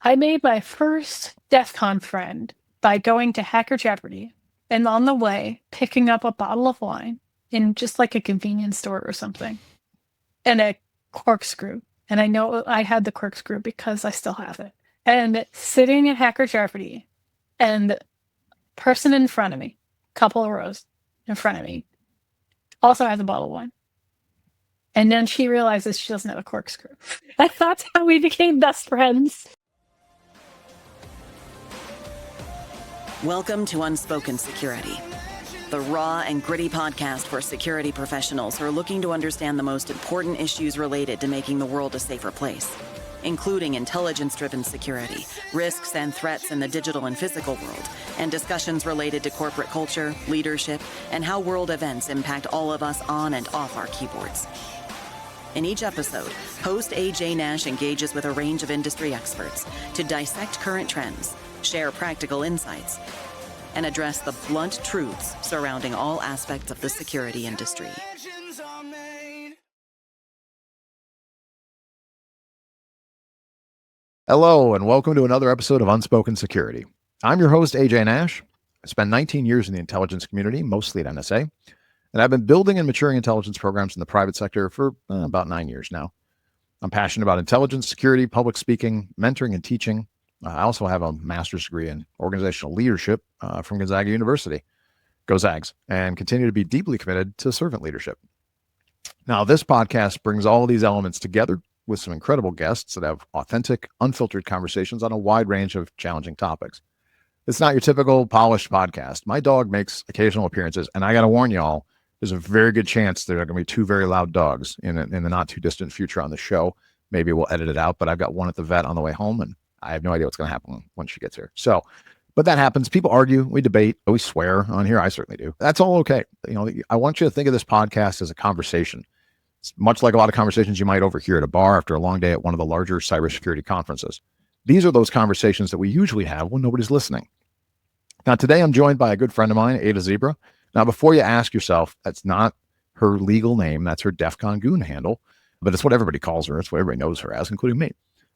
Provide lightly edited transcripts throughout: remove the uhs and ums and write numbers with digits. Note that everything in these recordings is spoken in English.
I made my first DEF CON friend by going to Hacker Jeopardy and on the way picking up a bottle of wine in just like a convenience store or something and a corkscrew. And I know I had the corkscrew because I still have it. And sitting at Hacker Jeopardy and person in front of me, couple of rows in front of me, also has a bottle of wine. And then she realizes she doesn't have a corkscrew. That's how we became best friends. Welcome to Unspoken Security, the raw and gritty podcast for security professionals who are looking to understand the most important issues related to making the world a safer place, including intelligence-driven security, risks and threats in the digital and physical world, and discussions related to corporate culture, leadership, and how world events impact all of us on and off our keyboards. In each episode, host AJ Nash engages with a range of industry experts to dissect current trends, share practical insights, and address the blunt truths surrounding all aspects of the security industry. Hello, and welcome to another episode of Unspoken Security. I'm your host, AJ Nash. I spent 19 years in the intelligence community, mostly at NSA, and I've been building and maturing intelligence programs in the private sector for about 9 years now. I'm passionate about intelligence, security, public speaking, mentoring, and teaching. I also have a master's degree in organizational leadership from Gonzaga University, Go Zags, and continue to be deeply committed to servant leadership. Now, this podcast brings all of these elements together with some incredible guests that have authentic, unfiltered conversations on a wide range of challenging topics. It's not your typical polished podcast. My dog makes occasional appearances, and I got to warn y'all, there's a very good chance there are going to be two very loud dogs in the not too distant future on the show. Maybe we'll edit it out, but I've got one at the vet on the way home, and I have no idea what's going to happen when she gets here. So, but that happens. People argue, we debate, we swear on here. I certainly do. That's all okay. You know, I want you to think of this podcast as a conversation. It's much like a lot of conversations you might overhear at a bar after a long day at one of the larger cybersecurity conferences. These are those conversations that we usually have when nobody's listening. Now, today I'm joined by a good friend of mine, Ada Zebra. Now, before you ask yourself, that's not her legal name. That's her DEF CON goon handle, but it's what everybody calls her. It's what everybody knows her as, including me.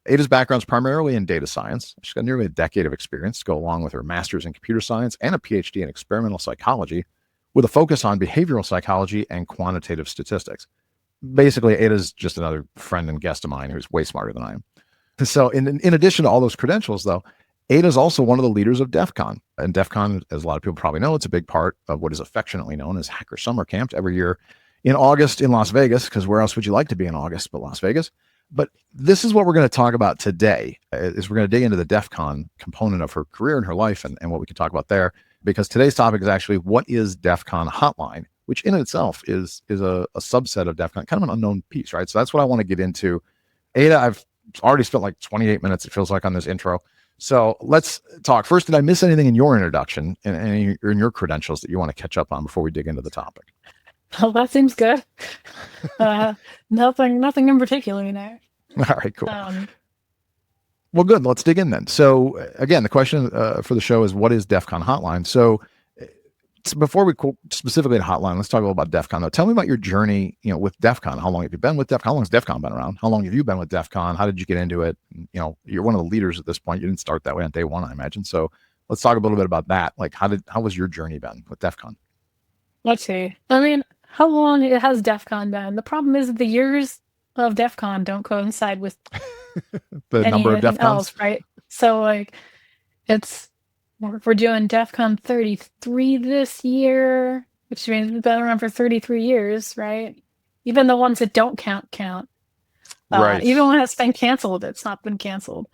Ada's background is primarily in data science. She's got nearly a decade of experience to go along with her master's in computer science and a PhD in experimental psychology with a focus on behavioral psychology and quantitative statistics. Basically, Ada's just another friend and guest of mine who's way smarter than I am. So in addition to all those credentials, though, Ada's also one of the leaders of DEF CON. And DEF CON, as a lot of people probably know, it's a big part of what is affectionately known as Hacker Summer Camp every year in August in Las Vegas, because where else would you like to be in August but Las Vegas? But this is what we're going to talk about today, is we're going to dig into the DEF CON component of her career and her life and what we can talk about there, because today's topic is actually what is DEF CON Hotline, which in itself is a subset of DEF CON, kind of an unknown piece, right? So that's what I want to get into. Ada, I've already spent like 28 minutes, it feels like, on this intro. So let's talk. First, did I miss anything in your introduction and in your credentials that you want to catch up on before we dig into the topic? Well, that seems good. Nothing in particular there. All right, cool. Well, good. Let's dig in then. So again, the question for the show is, what is DEF CON Hotline? So before we go specifically to Hotline, let's talk a little about DEF CON though. Tell me about your journey, with DEF CON. How long have you been with DEF CON? How long has DEF CON been around? How long have you been with DEF CON? How did you get into it? You're one of the leaders at this point. You didn't start that way on day one, I imagine. So let's talk a little bit about that. Like, how was your journey been with DEF CON? Let's see. I mean, how long has DEF CON been? The problem is that the years of DEF CON don't coincide with the number of DEF CONs, right? So we're doing DEF CON 33 this year, which means we've been around for 33 years, right? Even the ones that don't count. Right. Even when it's been canceled, it's not been canceled.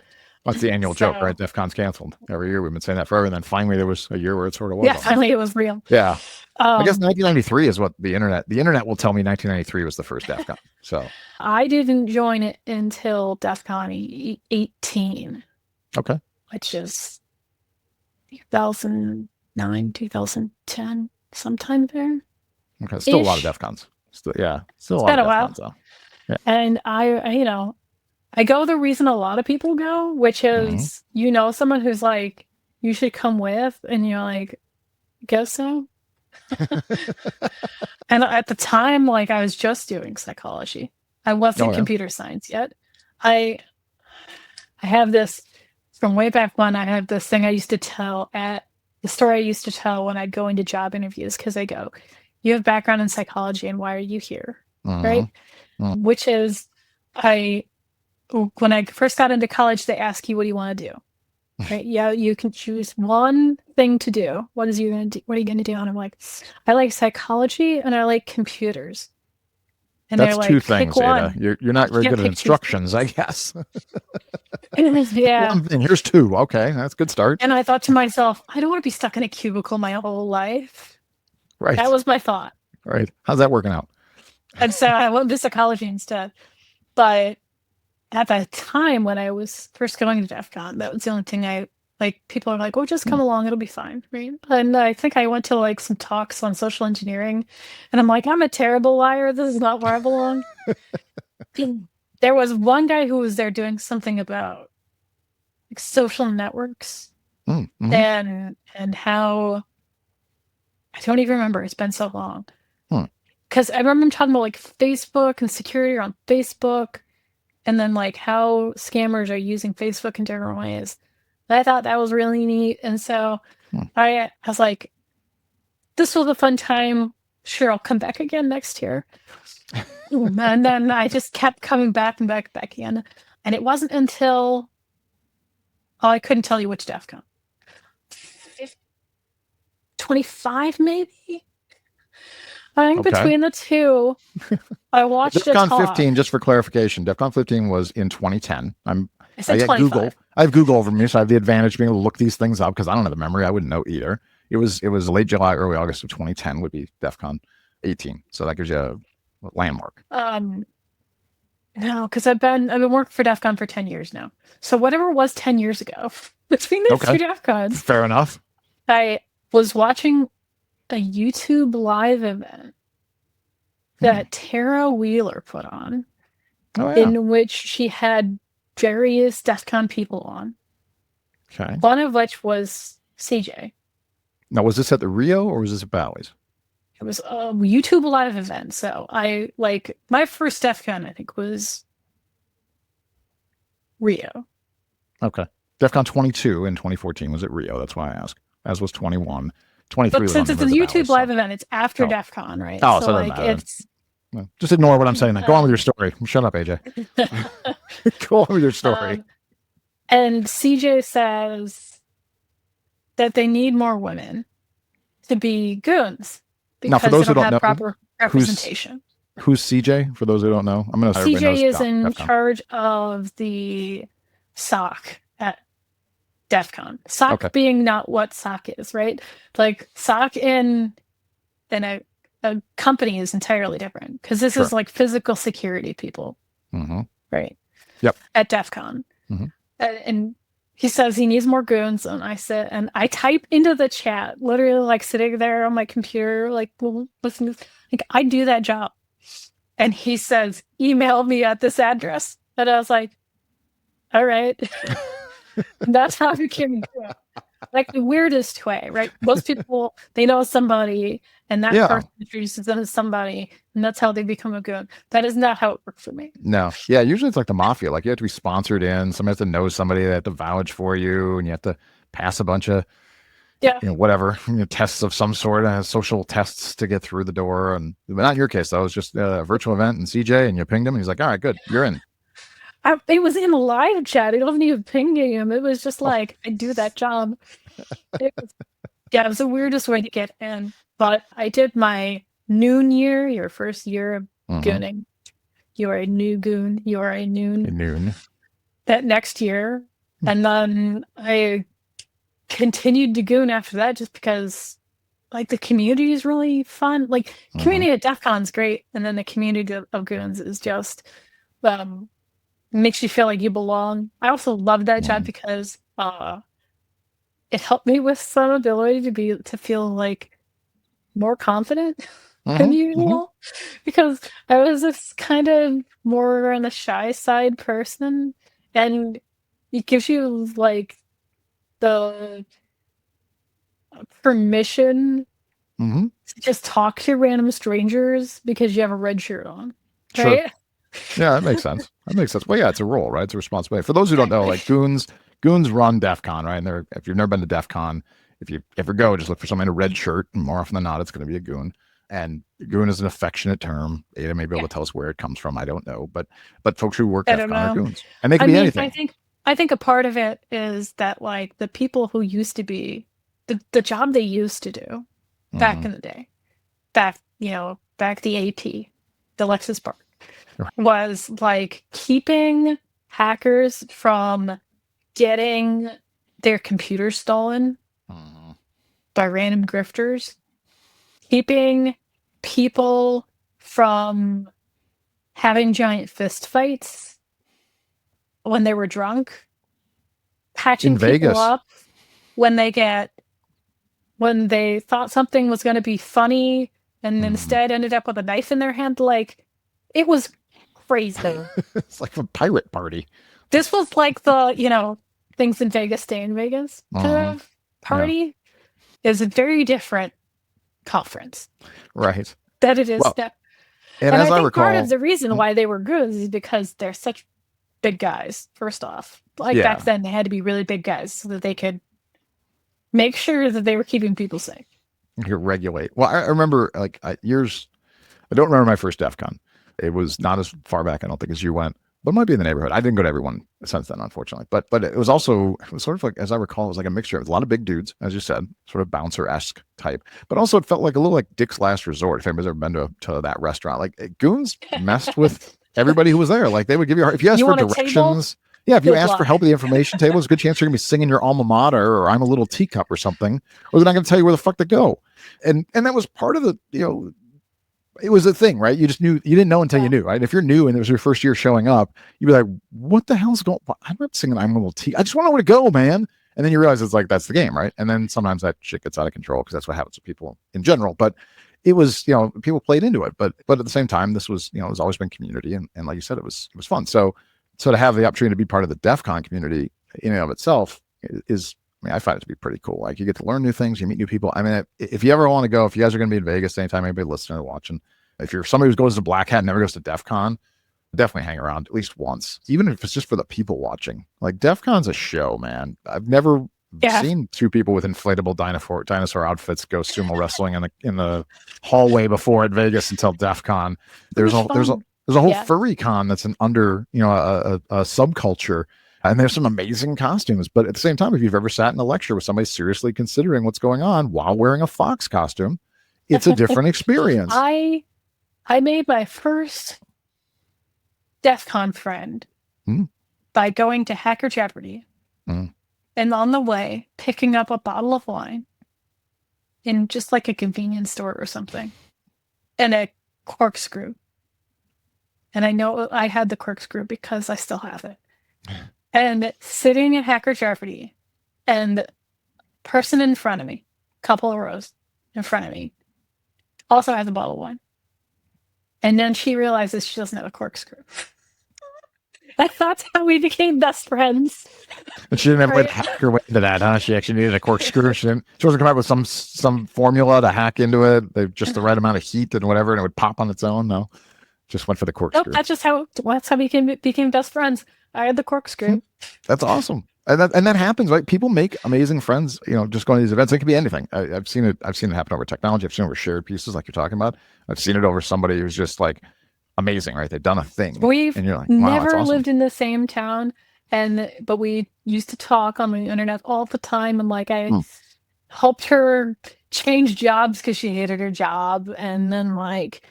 That's the annual joke, right? DEF CON's canceled every year. We've been saying that forever. And then finally there was a year where it sort of was. Yeah, finally it was real. Yeah. I guess 1993 is what the internet will tell me 1993 was the first DEF CON. So I didn't join it until DEF CON 18. Okay. Which is 2009, 2010, sometime there. Okay. Still a lot of DEF CONs. Still a lot of DEF CONs though. Yeah. And I go the reason a lot of people go, which is, someone who's like, you should come with, and you're like, guess so. And at the time, like, I was just doing psychology. I wasn't computer science yet. I have this from way back when, I had this thing I used to tell at the story I used to tell when I'd go into job interviews, because I go, you have background in psychology, and why are you here? Right? Which is, when I first got into college, they ask you, what do you want to do? Right? Yeah, you can choose one thing to do. What are you going to do? And I'm like, I like psychology and I like computers. And That's they're like, two things, pick Ada. one. You're not very Yeah, good at pick two instructions, I guess. Yeah. One thing. Here's two. Okay, that's a good start. And I thought to myself, I don't want to be stuck in a cubicle my whole life. Right. That was my thought. Right. How's that working out? And so I went to psychology instead. But at that time when I was first going to DEF CON, that was the only thing people are like, oh, just come along, it'll be fine, right? And I think I went to like some talks on social engineering, and I'm like, I'm a terrible liar. This is not where I belong. There was one guy who was there doing something about like social networks and how, I don't even remember. It's been so long. Because I remember him talking about like Facebook and security on Facebook, and then like how scammers are using Facebook in different ways. I thought that was really neat. And so I was like, this was a fun time. Sure, I'll come back again next year. And then I just kept coming back and back again. And it wasn't until, I couldn't tell you which DEF CON. 25 maybe? I think between the two, I watched DEF CON 15, just for clarification, DEF CON 15 was in 2010. I get Google. I have Google over me, so I have the advantage of being able to look these things up because I don't have the memory. I wouldn't know either. It was late July, early August of 2010 would be DEF CON 18. So that gives you a landmark. No, because I've been working for DEF CON for 10 years now. So whatever was 10 years ago, between the two DEF CONs. Fair enough. I was watching a YouTube live event that Tara Wheeler put on, in which she had various DEF CON people on. Okay. One of which was CJ. Now, was this at the Rio or was this at Bally's? It was a YouTube live event. So my first DEF CON, I think, was Rio. Okay. DEF CON 22 in 2014 was at Rio. That's why I asked. As was 21. 23 but since it's a YouTube live event, it's after DEF CON, right? Oh, so it's... Just ignore what I'm saying now. Go on with your story. Shut up, AJ. Go on with your story. And CJ says that they need more women to be goons because now, for those they don't have proper representation. Who's CJ? For those who don't know, CJ is in charge of the SOC at DEF CON. SOC being not what SOC is, right? Like SOC in a company is entirely different because this is like physical security people, right? Yep. At DEF CON, and he says he needs more goons, and I said, and I type into the chat, literally like sitting there on my computer, like, well, listen, like I do that job, and he says, email me at this address, and I was like, all right. That's how he came through. Like the weirdest way, right? Most people, they know somebody, and that person introduces them to somebody, and that's how they become a goon. That is not how it works for me. No. Yeah, usually it's like the mafia. Like you have to be sponsored in. Somebody has to know somebody. They have to vouch for you, and you have to pass a bunch of whatever tests of some sort, social tests to get through the door. And but not in your case, though. It was just a virtual event, and CJ, and you pinged him, and he's like, "All right, good, you're in." It was in a live chat. It wasn't even pinging him. It was just like, I do that job. It was the weirdest way to get in. But I did my noon year, your first year of gooning. You are a new goon. You are a noon. That next year. And then I continued to goon after that just because like the community is really fun. Like community at DEF CON is great. And then the community of goons is just... makes you feel like you belong. I also love that job because it helped me with some ability to feel like more confident than usual because I was this kind of more on the shy side person, and it gives you like the permission to just talk to random strangers because you have a red shirt on, right? Sure. Yeah, that makes sense. Well, yeah, it's a role, right? It's a responsibility. For those who don't know, like goons goons run DEF CON, right? And if you've never been to DEF CON, if you ever go, just look for someone in a red shirt, and more often than not, it's going to be a goon. And goon is an affectionate term. Ada may be able to tell us where it comes from. I don't know, but folks who work DEF CON are goons, and they can be anything. I think a part of it is that like the people who used to be the job they used to do back in the day, back the AP, the Lexus Park, was like keeping hackers from getting their computers stolen by random grifters, keeping people from having giant fist fights when they were drunk, patching people up when they thought something was going to be funny and instead ended up with a knife in their hand. Like, it was crazy. It's like a pirate party. This was like the, things in Vegas stay in Vegas kind of party. Yeah. Is a very different conference. Right. That it is. And as I recall, part of the reason why they were good is because they're such big guys, first off. Like back then, they had to be really big guys so that they could make sure that they were keeping people safe. You could regulate. Well, I remember I don't remember my first DEF CON. It was not as far back, I don't think, as you went, but it might be in the neighborhood. I didn't go to everyone since then, unfortunately. But it was sort of like, as I recall, it was like a mixture. It was a lot of big dudes, as you said, sort of bouncer-esque type. But also it felt like a little like Dick's Last Resort, if anybody's ever been to that restaurant. Like, goons messed with everybody who was there. Like, they would give you if you asked for directions. Yeah, if you asked for help at the information table, there's a good chance you're going to be singing your alma mater or I'm a Little Teacup or something, or they're not going to tell you where the fuck to go. And that was part of the, it was a thing, right? You just knew, you didn't know until you knew, right? If you're new and it was your first year showing up, you'd be like, what the hell's going on? I'm not singing I'm a Little Teacup. I just want to know where to go, man. And then you realize it's like, that's the game, right? And then sometimes that shit gets out of control because that's what happens to people in general. But it was, people played into it. But at the same time, this was, it's always been community. And like you said, it was fun. So to have the opportunity to be part of the DEF CON community in and of itself is, I find it to be pretty cool. Like, you get to learn new things, you meet new people. I mean, if you ever want to go, if you guys are going to be in Vegas anytime, anybody listening or watching, if you're somebody who goes to Black Hat and never goes to DEF CON, definitely hang around at least once, even if it's just for the people watching. Like, DEF CON's a show, man. I've never seen two people with inflatable dinosaur outfits go sumo wrestling in the hallway before at Vegas until DEF CON. There's a whole furry con that's a subculture, and there's some amazing costumes. But at the same time, if you've ever sat in a lecture with somebody seriously considering what's going on while wearing a fox costume, it's a different experience. I made my first DEF CON friend by going to Hacker Jeopardy and on the way picking up a bottle of wine in just like a convenience store or something and a corkscrew. And I know I had the corkscrew because I still have it. And sitting at Hacker Jeopardy, and person in front of me, couple of rows in front of me, also has a bottle of wine. And then she realizes she doesn't have a corkscrew. That's how we became best friends. And she didn't have a way to hack her way into that, huh? She actually needed a corkscrew. She wasn't come up with some formula to hack into it. They just the right amount of heat and whatever, and it would pop on its own. No, just went for the corkscrew. Nope, that's how we became best friends. I had the corkscrew. That's awesome. And that happens, right? People make amazing friends, just going to these events. It could be anything. I've seen it happen over technology. I've seen it over shared pieces like you're talking about. I've seen it over somebody who's just like amazing, right? They've done a thing. We've and you're like, wow, never awesome. lived in the same town, but we used to talk on the internet all the time. And like I helped her change jobs because she hated her job. And then like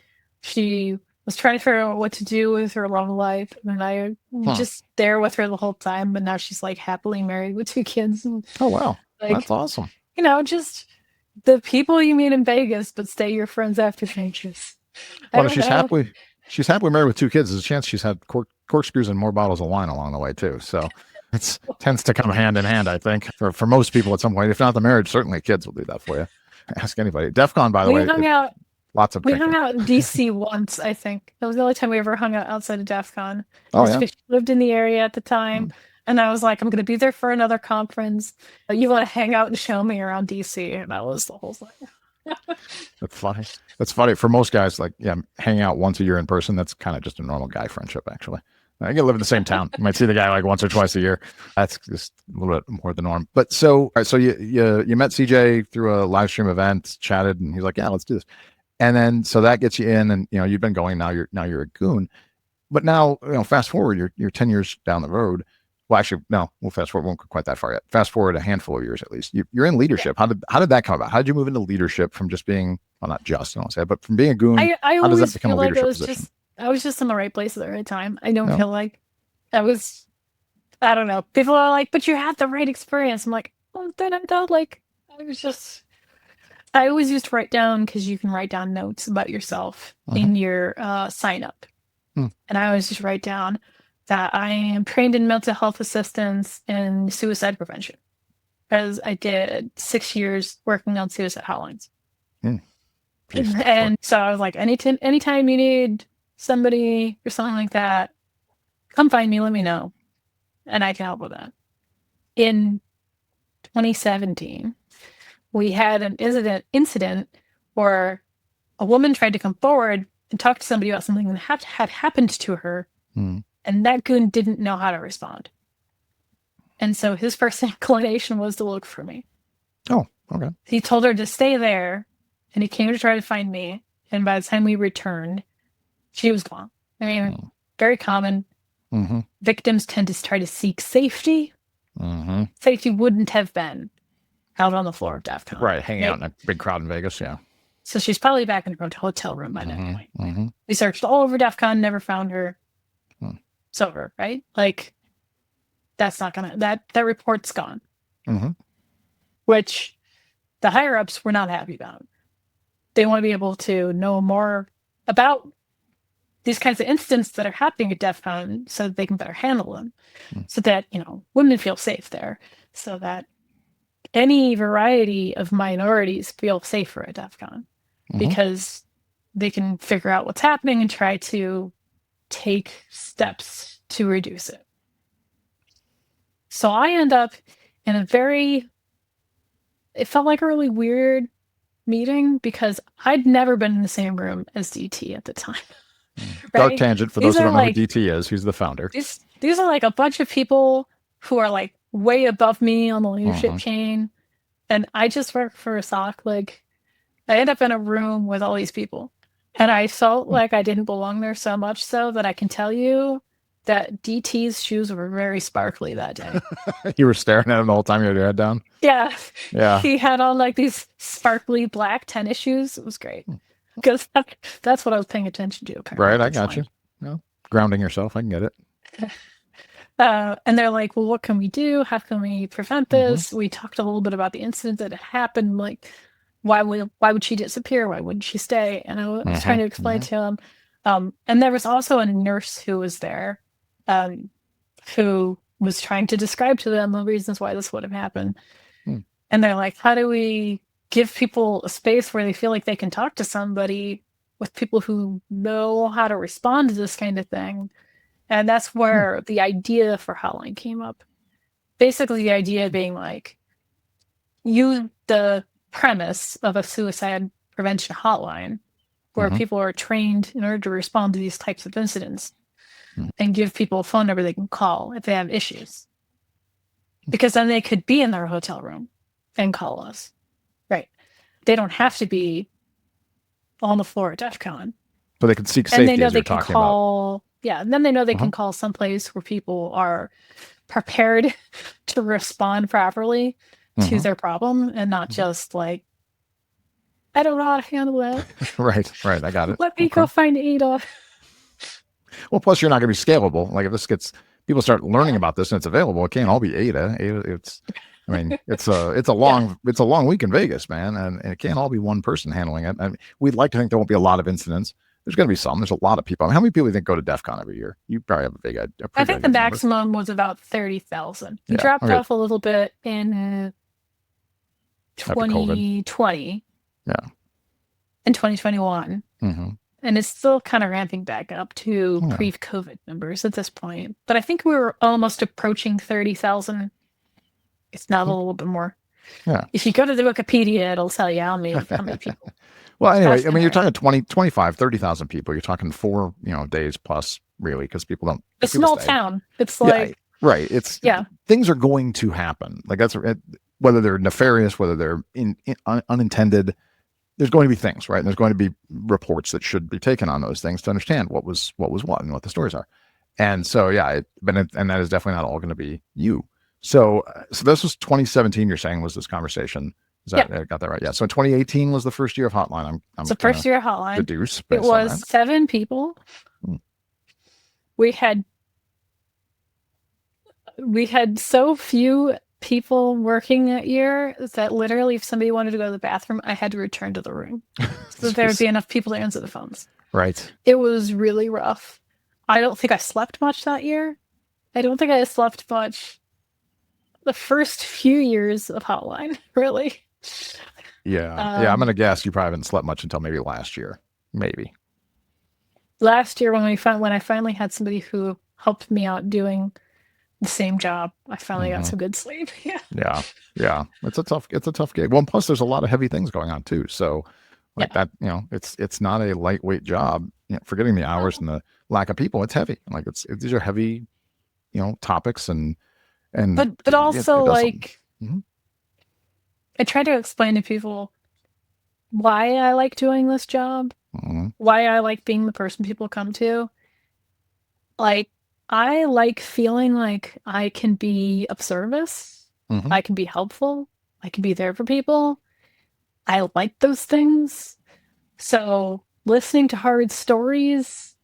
she was trying to figure out what to do with her long life. And I just there with her the whole time. But now she's like happily married with 2 kids. And, oh, wow. Like, that's awesome. Just the people you meet in Vegas, but stay your friends after changes. Well, if she's happily married with 2 kids, there's a chance she's had corkscrews and more bottles of wine along the way too. So it tends to come hand in hand, I think, for most people at some point. If not the marriage, certainly kids will do that for you. Ask anybody. DEF CON, by the way. We hung out in DC once, I think. That was the only time we ever hung out outside of DEF CON. Oh, yeah? She lived in the area at the time. And I was like, I'm going to be there for another conference. You want to hang out and show me around DC? And that was the whole thing. That's funny. That's funny. For most guys, like, hanging out once a year in person, that's kind of just a normal guy friendship, actually. I can live in the same town. You might see the guy like once or twice a year. That's just a little bit more the norm. But so, all right, so you met CJ through a live stream event, chatted, and he's like, yeah, let's do this. And then so that gets you in, and you've been going. Now you're a goon. But now, fast forward, you're 10 years down the road. Well, actually, no, we'll fast forward. We won't go quite that far yet. Fast forward a handful of years at least. You're in leadership. Yeah. How did that come about? How did you move into leadership from just being, well, not just, I don't say, but from being a goon? How does that become a leadership position? I was just in the right place at the right time. I don't feel like I don't know. People are like, but you had the right experience. I'm like, well, then I thought like, I always used to write down, because you can write down notes about yourself in your sign up. And I always just write down that I am trained in mental health assistance and suicide prevention, because I did 6 years working on suicide hotlines. And so I was like, anytime you need somebody or something like that, come find me, let me know, and I can help with that. In 2017, we had an incident where a woman tried to come forward and talk to somebody about something that had happened to her, and that goon didn't know how to respond. And so his first inclination was to look for me. Oh, okay. He told her to stay there, and he came to try to find me. And by the time we returned, she was gone. I mean, very common. Victims tend to try to seek safety. Safety wouldn't have been out on the floor of DEF CON. Right, hanging out in a big crowd in Vegas, yeah. So she's probably back in her hotel room by that point. We searched all over DEF CON, never found her. It's over, right? Like, that's not gonna, that report's gone. Which the higher-ups were not happy about. They want to be able to know more about these kinds of incidents that are happening at DEF CON so that they can better handle them. So that, women feel safe there. So that any variety of minorities feel safer at DEF CON. Because they can figure out what's happening and try to take steps to reduce it. So I end up in it felt like a really weird meeting, because I'd never been in the same room as DT at the time. Right? Dark tangent for those who don't know who DT is. Who's the founder? These are like a bunch of people who are like way above me on the leadership chain. And I just work for a sock. Like, I end up in a room with all these people. And I felt like I didn't belong there, so much so that I can tell you that DT's shoes were very sparkly that day. You were staring at him the whole time you had your head down? Yeah. Yeah. He had on like these sparkly black tennis shoes. It was great. Because that's what I was paying attention to, apparently. Right, I got you. No, grounding yourself, I can get it. And they're like, well, what can we do? How can we prevent this? We talked a little bit about the incident that had happened. Like, why would she disappear? Why wouldn't she stay? And I was trying to explain to him. And there was also a nurse who was there, who was trying to describe to them the reasons why this would have happened. And they're like, how do we give people a space where they feel like they can talk to somebody, with people who know how to respond to this kind of thing? And that's where the idea for Hotline came up. Basically, the idea being like, use the premise of a suicide prevention hotline, where people are trained in order to respond to these types of incidents, and give people a phone number they can call if they have issues. Because then they could be in their hotel room and call us. Right. They don't have to be on the floor at DEF CON. But they can seek safety, and they know as they you're can talking call about. Yeah, and then they know they can call someplace where people are prepared to respond properly to their problem, and not just like, I don't know how to handle that. Right, I got it. Let me go find Ada. Well, plus you're not going to be scalable. Like, if people start learning about this and it's available, it can't all be Ada. It's a long week in Vegas, man, and it can't all be one person handling it. I mean, we'd like to think there won't be a lot of incidents. There's going to be some. There's a lot of people. I mean, how many people do you think go to DEF CON every year? You probably have a big idea. I think the maximum was about 30,000. It dropped off a little bit in 2020. Yeah. In 2021. And it's still kind of ramping back up to pre-COVID numbers at this point. But I think we were almost approaching 30,000. It's not a little bit more. Yeah. If you go to the Wikipedia, it'll tell you how many people. Well, anyway, I mean, you're talking 20, 25, 30,000 people. You're talking 4, days plus really, because people don't. A people small stay. town. It's Yeah, like, right. It's yeah. right. It's Yeah. things are going to happen. Like that's whether they're nefarious, whether they're unintended. There's going to be things, right? And there's going to be reports that should be taken on those things to understand what was what and what the stories are. And so, yeah, and that is definitely not all going to be you. So, so this was 2017. You're saying was this conversation? Is that I got that right? Yeah. So 2018 was the first year of Hotline. It's the first year of Hotline. Deduce it was 7 people. We had so few people working that year that literally if somebody wanted to go to the bathroom, I had to return to the room. So there would be enough people to answer the phones. Right. It was really rough. I don't think I slept much that year. I don't think I slept much the first few years of Hotline, really. Yeah. Yeah. I'm going to guess you probably haven't slept much until maybe last year. Maybe. Last year when I finally had somebody who helped me out doing the same job, I finally got some good sleep. Yeah. Yeah. It's a tough gig. Well, and plus there's a lot of heavy things going on too. So like that, it's not a lightweight job. Forgetting the hours and the lack of people, it's heavy. Like these are heavy, topics and but also like I try to explain to people why I like doing this job, why I like being the person people come to. Like, I like feeling like I can be of service. I can be helpful. I can be there for people. I like those things. So listening to hard stories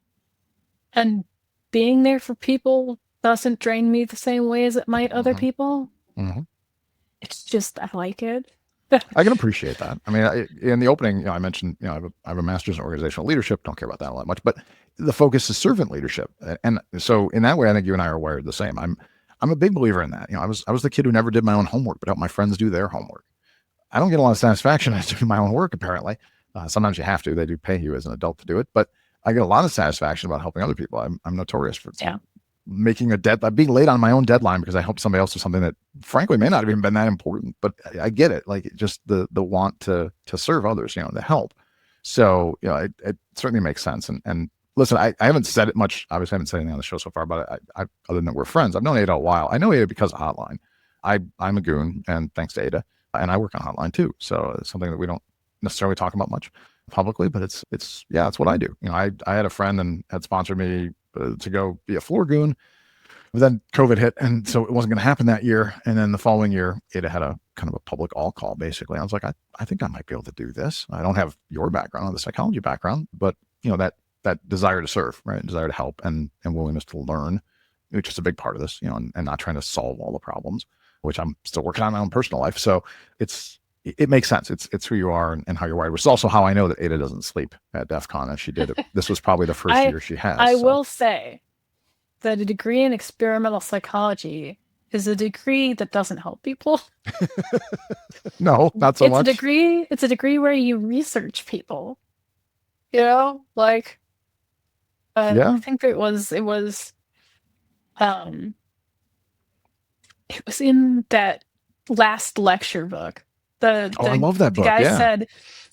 and being there for people doesn't drain me the same way as it might other people. It's just, I like it. I can appreciate that. I mean, in the opening, I mentioned, I have a master's in organizational leadership. Don't care about that all that much, but the focus is servant leadership. And so in that way, I think you and I are wired the same. I'm a big believer in that. I was the kid who never did my own homework, but helped my friends do their homework. I don't get a lot of satisfaction out of doing my own work, apparently. Sometimes you have to. They do pay you as an adult to do it, but I get a lot of satisfaction about helping other people. I'm notorious for making being late on my own deadline because I helped somebody else with something that frankly may not have even been that important, but I get it. Like just the want to serve others, to help. So, it certainly makes sense. And listen, I haven't said it much. Obviously I haven't said anything on the show so far, but I other than we're friends, I've known Ada a while. I know Ada because of Hotline. I'm a goon, and thanks to Ada, and I work on Hotline too. So it's something that we don't necessarily talk about much publicly, but it's what I do. I had a friend and had sponsored me to go be a floor goon, but then COVID hit, and so it wasn't going to happen that year. And then the following year, Ada had a kind of a public all call. Basically, I was like, I think I might be able to do this. I don't have your background, the psychology background, but that desire to serve, right? Desire to help and willingness to learn, which is a big part of this, and not trying to solve all the problems, which I'm still working on in my own personal life. So it makes sense. It's who you are and how you're wired, which is also how I know that Ada doesn't sleep at DEF CON, and she did it. This was probably the first year she has. I will say that a degree in experimental psychology is a degree that doesn't help people. No, not so much. It's a degree where you research people. I think it was in that last lecture book. I love that book.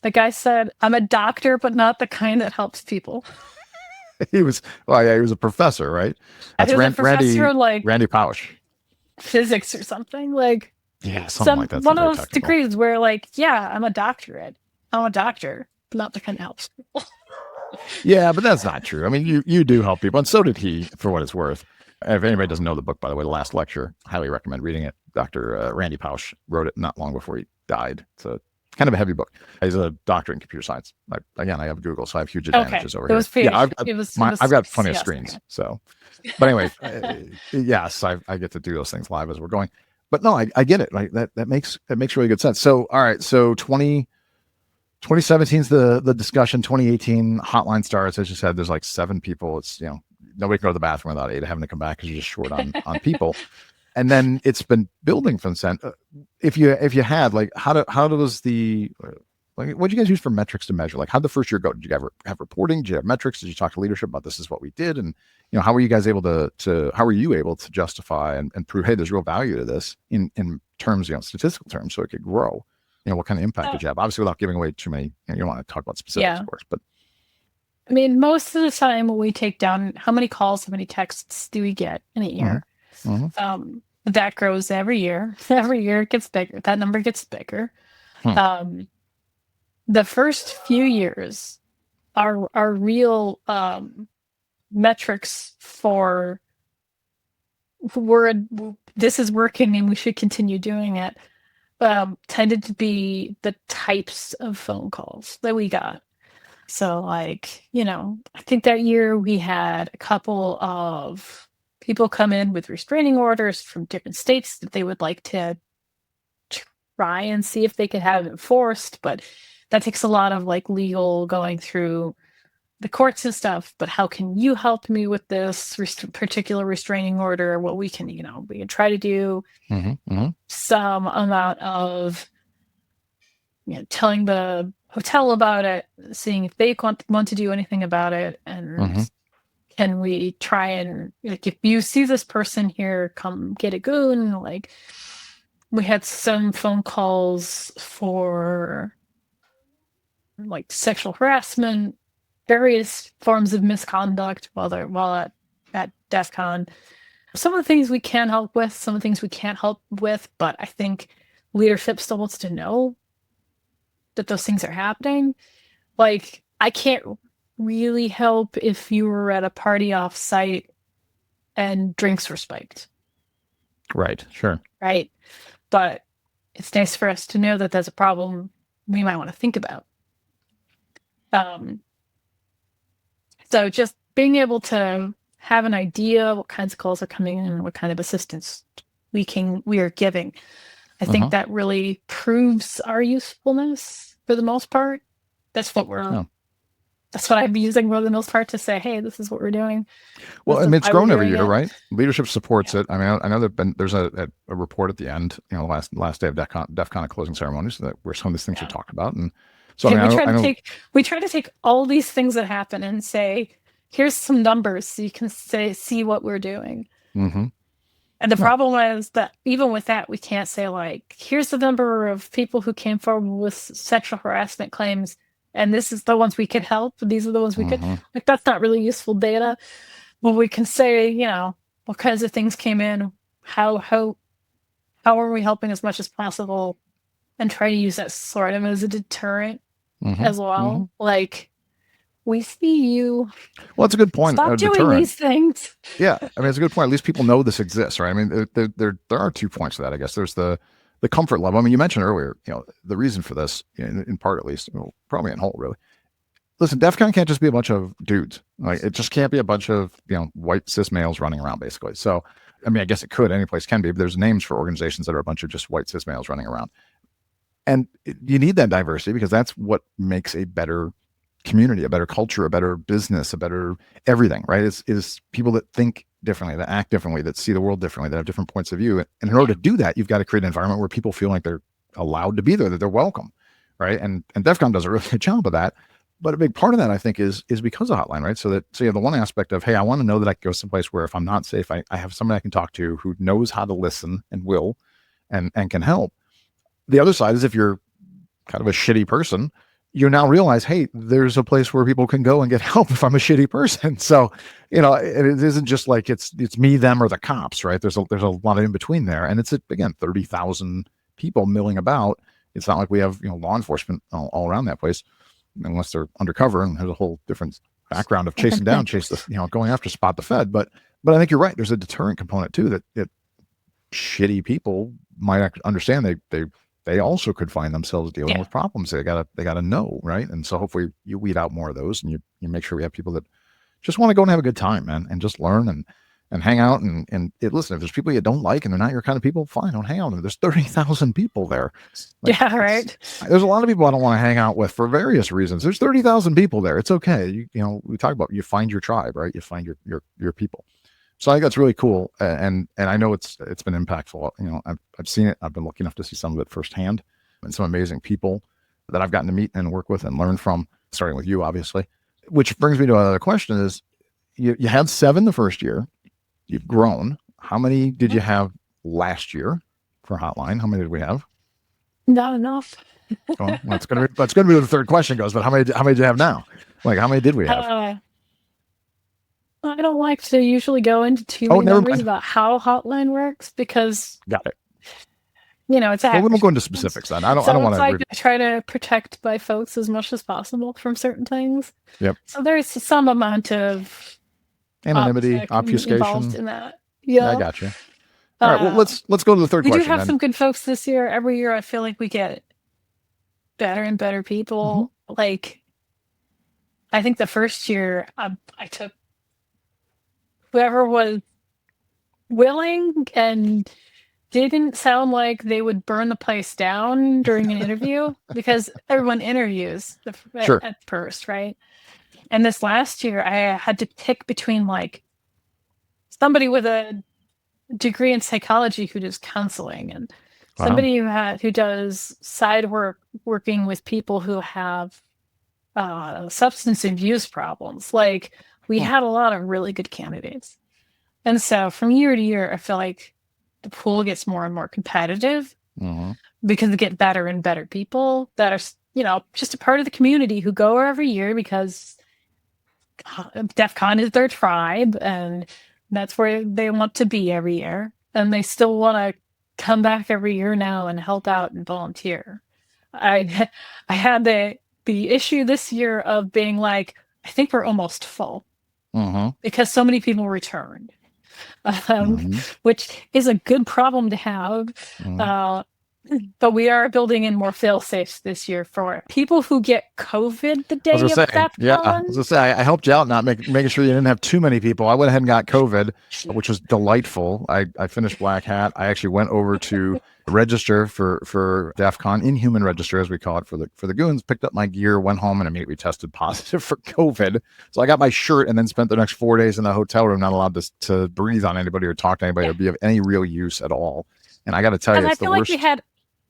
The guy said, I'm a doctor, but not the kind that helps people. He was a professor, right? That's Randy Pausch. Physics or something something like that. One of those degrees where I'm a doctorate. I'm a doctor, but not the kind that helps people. Yeah, but that's not true. I mean, you do help people, and so did he, for what it's worth. If anybody doesn't know the book, by the way, The Last Lecture, highly recommend reading it. Dr. Randy Pausch wrote it not long before he died. It's a kind of a heavy book. He's a doctor in computer science. I have Google, so I have huge advantages over here. I've got plenty of screens. Okay. So, but anyway, yes, I get to do those things live as we're going. But no, I get it. Like that makes really good sense. So, all right, so 2017 is the discussion. 2018 Hotline starts. As you said, there's like 7 people. It's nobody can go to the bathroom without Ada having to come back because you're just short on people. And then it's been building from then. If you had how does what did you guys use for metrics to measure? How'd the first year go? Did you have reporting? Did you have metrics? Did you talk to leadership about this is what we did? And how were you guys able to justify and prove, hey, there's real value to this in terms, statistical terms, so it could grow? What kind of impact did you have? Obviously, without giving away too many, you don't want to talk about specifics, of course, but I mean, most of the time when we take down how many calls, how many texts do we get in a year? That grows every year. Every year it gets bigger. That number gets bigger. The first few years are real metrics for this is working and we should continue doing it. Tended to be the types of phone calls that we got. So, like, I think that year we had a couple of people come in with restraining orders from different states that they would like to try and see if they could have it enforced, but that takes a lot of like legal going through the courts and stuff. But how can you help me with this particular restraining order? What we can try to do some amount of telling the hotel about it, seeing if they want to do anything about it, and can we try and, like, if you see this person here, come get a goon. Like, we had some phone calls for like sexual harassment, various forms of misconduct while at DEF CON. Some of the things we can help with, some of the things we can't help with, but I think leadership still wants to know that those things are happening. Like, I can't really help if you were at a party off site and drinks were spiked. Right. Sure. Right. But it's nice for us to know that there's a problem we might want to think about. So just being able to have an idea what kinds of calls are coming in and what kind of assistance we are giving, I think that really proves our usefulness for the most part. That's what that's what I'm using for the most part to say, hey, this is what we're doing. Well, I mean, it's grown every year, right? Leadership supports it. I mean, I know there's a report at the end, last day of DEF CON closing ceremonies where some of these things are talked about. And so we try to take all these things that happen and say, here's some numbers so you can see what we're doing. And the problem is that even with that, we can't say, like, here's the number of people who came forward with sexual harassment claims, and this is the ones we could help. These are the ones we could. Like, that's not really useful data. But we can say, what kinds of things came in, how are we helping as much as possible, and try to use that sort of as a deterrent as well. Like, we see you. Well, it's a good point. Stop doing these things. Yeah, I mean, it's a good point. At least people know this exists, right? I mean, there are 2 points to that, I guess. There's the comfort level. I mean, you mentioned earlier, the reason for this, in part at least, probably in whole, really. Listen, DEF CON can't just be a bunch of dudes. Like, it just can't be a bunch of white cis males running around, basically. So, I mean, I guess it could. Any place can be. But there's names for organizations that are a bunch of just white cis males running around, and you need that diversity because that's what makes a better community, a better culture, a better business, a better everything, right? Is people that think differently, that act differently, that see the world differently, that have different points of view. And in order to do that, you've got to create an environment where people feel like they're allowed to be there, that they're welcome, right? And DEF CON does a really good job of that. But a big part of that, I think, is because of Hotline, right? So you have the one aspect of, hey, I want to know that I can go someplace where if I'm not safe, I have somebody I can talk to who knows how to listen and will and can help. The other side is if you're kind of a shitty person, you now realize, hey, there's a place where people can go and get help if I'm a shitty person. So, it isn't just like it's me, them, or the cops, right? There's a lot of in between there. And it's, again, 30,000 people milling about. It's not like we have, law enforcement all around that place, unless they're undercover and there's a whole different background of chasing down, going after spot the Fed. But I think you're right. There's a deterrent component too, that shitty people might understand they also could find themselves dealing with problems. They gotta know, right? And so hopefully you weed out more of those, and you make sure we have people that just want to go and have a good time, man, and just learn and hang out and listen. If there's people you don't like and they're not your kind of people, fine, don't hang out with them. There's 30,000 people there. Like, yeah, right. There's a lot of people I don't want to hang out with for various reasons. There's 30,000 people there. It's okay. We talk about you find your tribe, right? You find your people. So I think that's really cool, and I know it's been impactful. I've seen it. I've been lucky enough to see some of it firsthand, and some amazing people that I've gotten to meet and work with and learn from, starting with you, obviously. Which brings me to another question: is you had 7 the first year, you've grown. How many did you have last year for Hotline? How many did we have? Not enough. Well, that's gonna be where the third question goes. But how many do you have now? Like, how many did we have? I don't like to usually go into too Oh, many never numbers mind. about how Hotline works because, Got it. it's Well, we won't go into actions. specifics then. I don't So want it's to. like I try to protect my folks as much as possible from certain things. Yep. So there's some amount of Anonymity, involved obfuscation. in that. I Yeah. got you. All right. Well, let's go to the third We do question have then. some good folks this year. Every year I feel like we get better and better people. Like, I think the first year I took whoever was willing and didn't sound like they would burn the place down during an interview because everyone interviews Sure. at first, right? And this last year, I had to pick between like somebody with a degree in psychology who does counseling and somebody who does side work working with people who have substance abuse problems. Like, we had a lot of really good candidates. And so from year to year, I feel like the pool gets more and more competitive because they get better and better people that are, just a part of the community who go every year because DEF CON is their tribe and that's where they want to be every year. And they still want to come back every year now and help out and volunteer. I had the issue this year of being like, I think we're almost full because so many people returned, which is a good problem to have. But we are building in more fail safes this year for people who get COVID the day of DEF CON. Yeah, I was gonna say I helped you out, not making sure you didn't have too many people. I went ahead and got COVID, which was delightful. I finished Black Hat. I actually went over to register for DEF CON, Inhuman Register as we call it for the goons. Picked up my gear, went home, and immediately tested positive for COVID. So I got my shirt and then spent the next 4 days in the hotel room, not allowed to breathe on anybody or talk to anybody or be of any real use at all. And I got to tell you, I it's the feel worst. like we had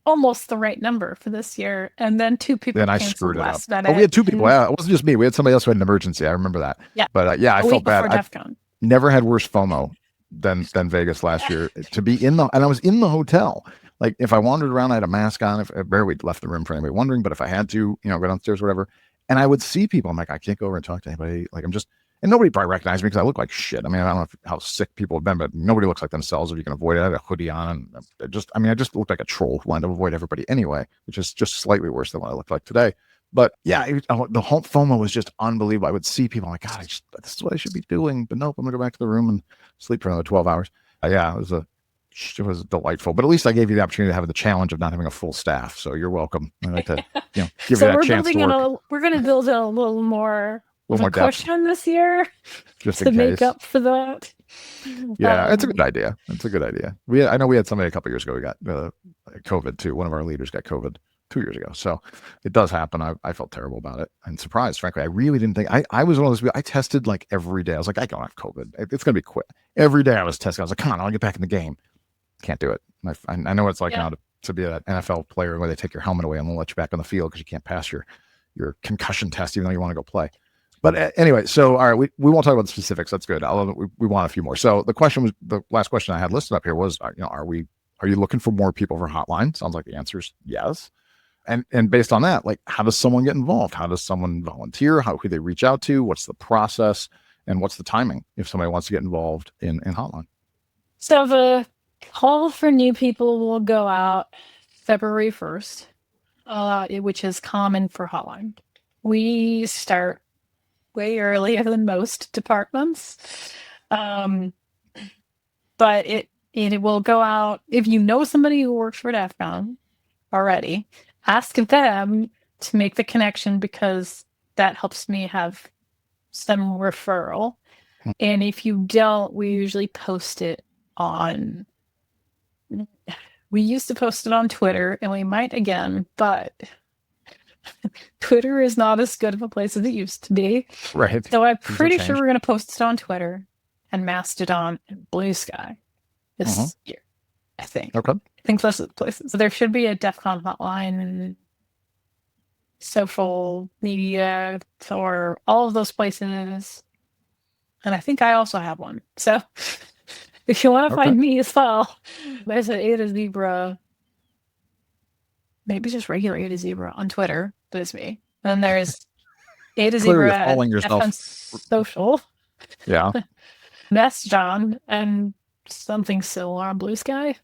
almost the right number for this year, and then two people Then I canceled screwed it up. last minute. Oh, we had two people. Yeah, it wasn't just me. We had somebody else who had an emergency. I remember that. Yeah, but I felt bad. DEF CON. Never had worse FOMO than Vegas last year. To be and I was in the hotel. Like, if I wandered around, I had a mask on. If I barely left the room for anybody wondering, but if I had to, go downstairs, whatever, and I would see people, I'm like, I can't go over and talk to anybody. Like, and nobody probably recognized me because I look like shit. I mean, I don't know how sick people have been, but nobody looks like themselves if you can avoid it. I had a hoodie on and I just looked like a troll who wanted to avoid everybody anyway, which is just slightly worse than what I look like today. But yeah, the whole FOMO was just unbelievable. I would see people, I'm like, God, this is what I should be doing. But nope, I'm gonna go back to the room and sleep for another 12 hours. Yeah, it was delightful. But at least I gave you the opportunity to have the challenge of not having a full staff. So you're welcome. I like to give you that chance to work. We're going to build in a little more cushion this year just to make up for that. Yeah, it's a good idea. It's a good idea. I know we had somebody a couple years ago who got COVID too. One of our leaders got COVID 2 years ago. So it does happen. I felt terrible about it and surprised, frankly. I really didn't think I was one of those people. I tested like every day. I was like, I don't have COVID. It's going to be quick. Every day I was testing. I was like, come on, I'll get back in the game. Can't do it. I know what it's like now to be an NFL player where they take your helmet away and they'll let you back on the field because you can't pass your concussion test even though you want to go play. But anyway, so all right, we won't talk about the specifics. That's good. We want a few more. So the last question I had listed up here was, are you looking for more people for Hotline? Sounds like the answer is yes. And based on that, like, how does someone get involved? How does someone volunteer? How could they reach out to? What's the process? And what's the timing if somebody wants to get involved in Hotline? So the call for new people will go out February 1st, which is common for Hotline. We start way earlier than most departments. But it will go out if you know somebody who works for DEF CON already, ask them to make the connection because that helps me have some referral. And if you don't, we usually post it we used to post it on Twitter and we might again, but Twitter is not as good of a place as it used to be. Right. So I'm pretty sure we're going to post it on Twitter and Mastodon and Blue Sky this year, I think. Okay. I think those are the places. So there should be a DEF CON hotline and social media or all of those places. And I think I also have one. So if you want to find me as well, there's an A to Zebra. Maybe just regular A to Zebra on Twitter. But it's me. And there's A to Clearly, zero you're at calling DEF CON yourself. social. Yeah. Message on and something similar on Blue Sky.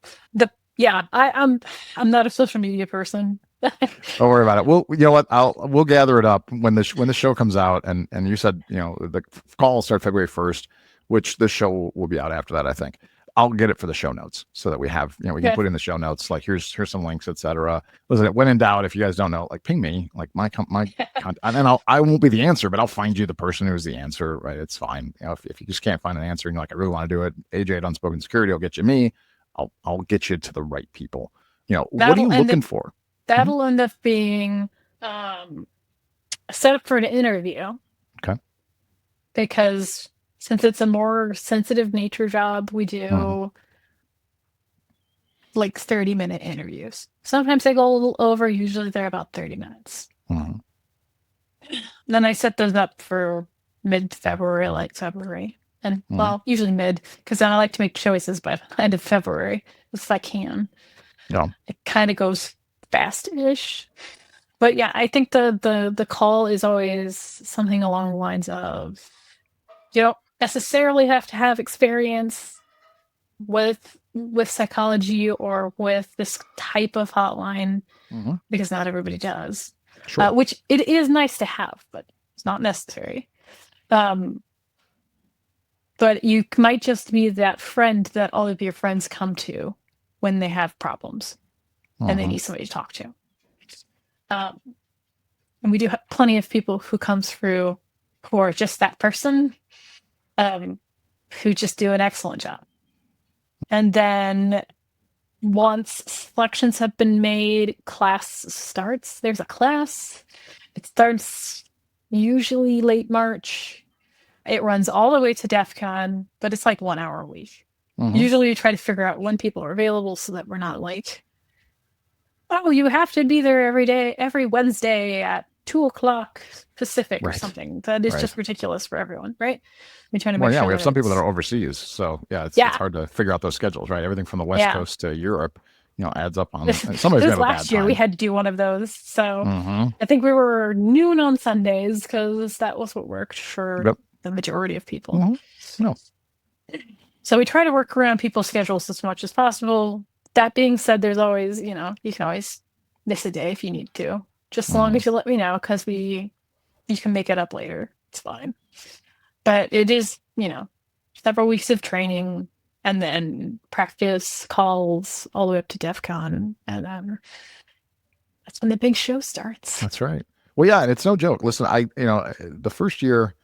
I'm not a social media person. Don't worry about it. You know what? We'll gather it up when the show comes out, and you said, you know, the call will start February 1st, which the show will be out after that, I think. I'll get it for the show notes so that we have, you know, we can put in the show notes, like here's some links, etc. Listen, when in doubt, if you guys don't know, like ping me, like my contact, and then I won't be the answer, but I'll find you the person who's the answer, right? It's fine. You know, if you just can't find an answer and you're like, I really want to do it, AJ at Unspoken Security will get you me. I'll get you to the right people. You know, what are you looking for? That'll end up being a setup for an interview. Okay. Because since it's a more sensitive nature job, we do like 30-minute interviews. Sometimes they go a little over. Usually they're about 30 minutes. Then I set those up for mid-February, late February. And well, usually mid, because then I like to make choices by the end of February, if I can. Yeah. It kind of goes fast-ish. But yeah, I think the call is always something along the lines of, you don't necessarily have to have experience with psychology or with this type of hotline, because not everybody does. Sure. Which it is nice to have, but it's not necessary. But you might just be that friend that all of your friends come to when they have problems and they need somebody to talk to. And we do have plenty of people who come through who are just that person, who just do an excellent job. And then once selections have been made, class starts. There's a class. It starts usually late March. It runs all the way to DEF CON, but it's like 1 hour a week. Usually we try to figure out when people are available so that we're not like, oh, you have to be there every Wednesday at 2:00 Pacific or something. That is just ridiculous for everyone, right? We try to make sure. We have some people that are overseas, so it's hard to figure out those schedules, right? Everything from the West Coast to Europe, you know, adds up on. Somebody's got a bad last year we had to do one of those, so I think we were noon on Sundays because that was what worked for the majority of people. So we try to work around people's schedules as much as possible. That being said, there's always, you know, you can always miss a day if you need to, just as long as you let me know, because you can make it up later. It's fine. But it is, you know, several weeks of training and then practice calls all the way up to DEF CON. And that's when the big show starts. That's right. Well, yeah, and it's no joke. Listen, the first year,